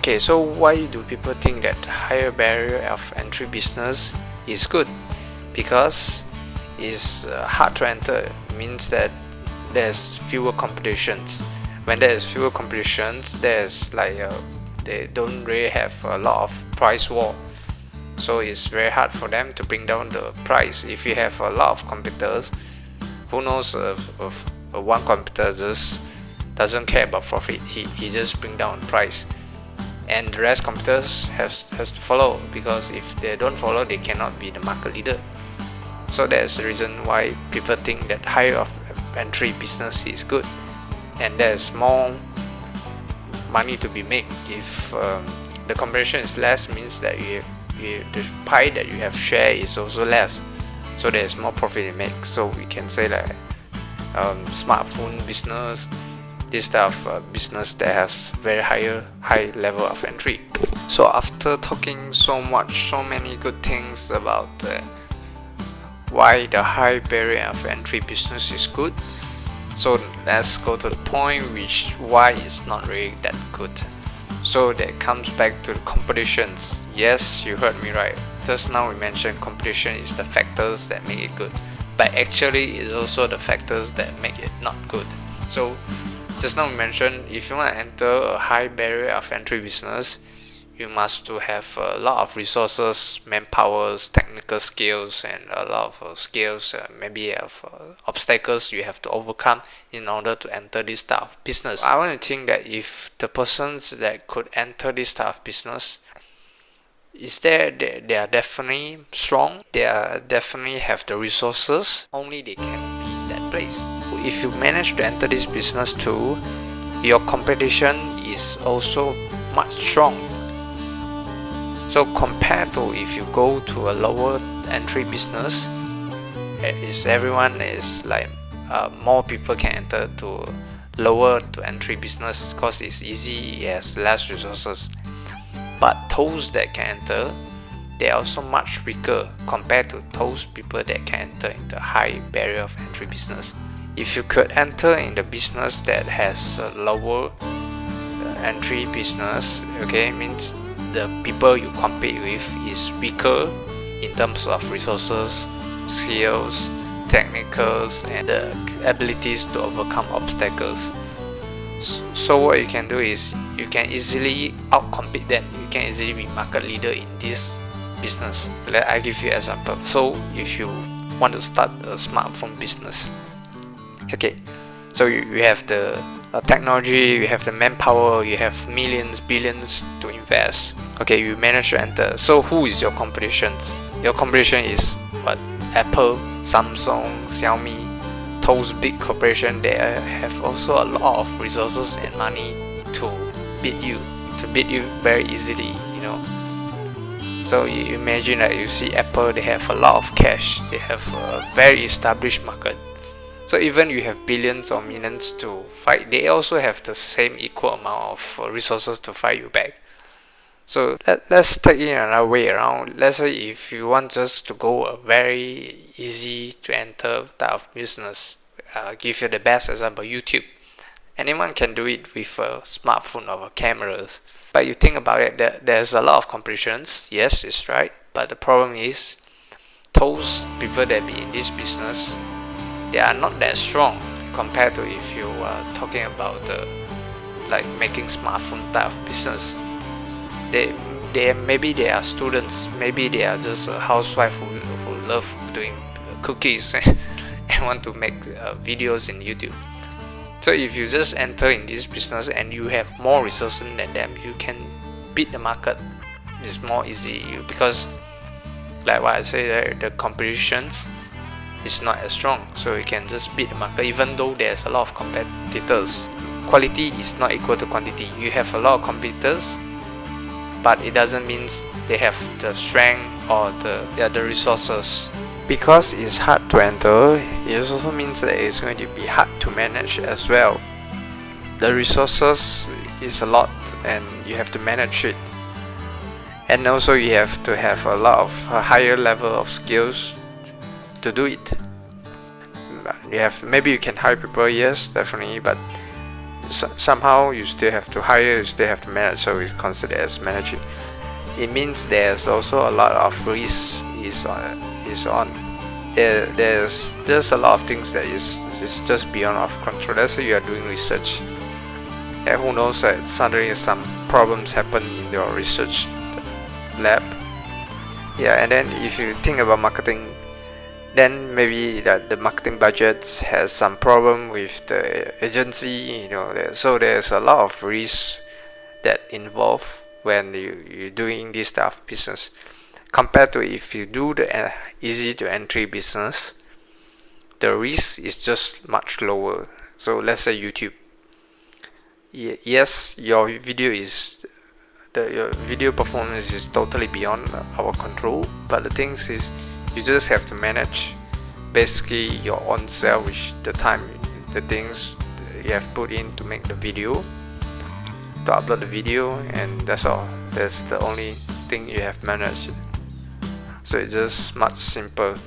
Okay, so why do people think that higher barrier of entry business is good? Because it's hard to enter. It means that there's fewer competitions. When there's fewer competitions, there's like they don't really have a lot of price war, so it's very hard for them to bring down the price. If you have a lot of competitors, who knows if one competitor just doesn't care about profit, he just bring down price, and the rest competitors has to follow, because if they don't follow, they cannot be the market leader. So that's the reason why people think that higher of entry business is good, and there's more money to be made. If the competition is less, means that the pie that you have share is also less, so there's more profit to make. So we can say that smartphone business, this type of business that has very high level of entry. So after talking so many good things about why the high barrier of entry business is good, so let's go to the point which why it's not really that good. So that comes back to the competitions. Yes, you heard me right. Just now we mentioned competition is the factors that make it good, but actually it's also the factors that make it not good. So just now we mentioned, if you want to enter a high barrier of entry business, you must to have a lot of resources, manpowers, technical skills, and a lot of skills, maybe of obstacles you have to overcome in order to enter this type of business. I want to think that if the persons that could enter this type of business, they are definitely strong, they are definitely have the resources, only they can be in that place. If you manage to enter this business too, your competition is also much strong. So compared to if you go to a lower entry business, everyone is like more people can enter to lower to entry business because it's easy, it has less resources. But those that can enter, they are also much weaker compared to those people that can enter in the high barrier of entry business. If you could enter in the business that has a lower entry business, okay, means the people you compete with is weaker in terms of resources, skills, technicals, and the abilities to overcome obstacles. So what you can do is you can easily outcompete them. You can easily be market leader in this business. I give you an example. So if you want to start a smartphone business, okay, so you have the technology, you have the manpower, you have millions, billions to invest. Okay, you manage to enter. So who is your competitions? Your competition is what? Apple, Samsung, Xiaomi, those big corporations. They have also a lot of resources and money to beat you very easily, you know. So you imagine that you see Apple, they have a lot of cash, they have a very established market. So even you have billions or millions to fight, they also have the same equal amount of resources to fight you back. So let's take it another way around. Let's say if you want just to go a very easy to enter type of business, give you the best example, YouTube. Anyone can do it with a smartphone or cameras. But you think about it, there's a lot of competitions. Yes, it's right. But the problem is, those people that be in this business, they are not that strong compared to if you are talking about like making smartphone type of business. Maybe they are students, maybe they are just a housewife who love doing cookies and want to make videos in YouTube. So if you just enter in this business and you have more resources than them, you can beat the market. It's more easy because, like what I say, the competitions is not as strong, so you can just beat the market even though there's a lot of competitors. Quality is not equal to quantity. You have a lot of competitors, but it doesn't mean they have the strength or the resources. Because it's hard to enter, it also means that it's going to be hard to manage as well. The resources is a lot and you have to manage it, and also you have to have a lot of higher level of skills to do it. Maybe you can hire people, yes, definitely, but somehow you still have to hire, you still have to manage, so it's considered as managing. It means there's also a lot of risk is on. There's just a lot of things that is just beyond our control. Let's say you are doing research, and who knows that suddenly some problems happen in your research lab. Yeah, and then if you think about marketing, then maybe that the marketing budget has some problem with the agency, so there's a lot of risk that involve when you're doing this type of business, compared to if you do the easy to entry business. The risk is just much lower. So let's say YouTube. Yes, your video performance is totally beyond our control, but the thing is, you just have to manage basically your own self, which the time, the things you have put in to make the video, to upload the video, and that's all. That's the only thing you have managed. So it's just much simpler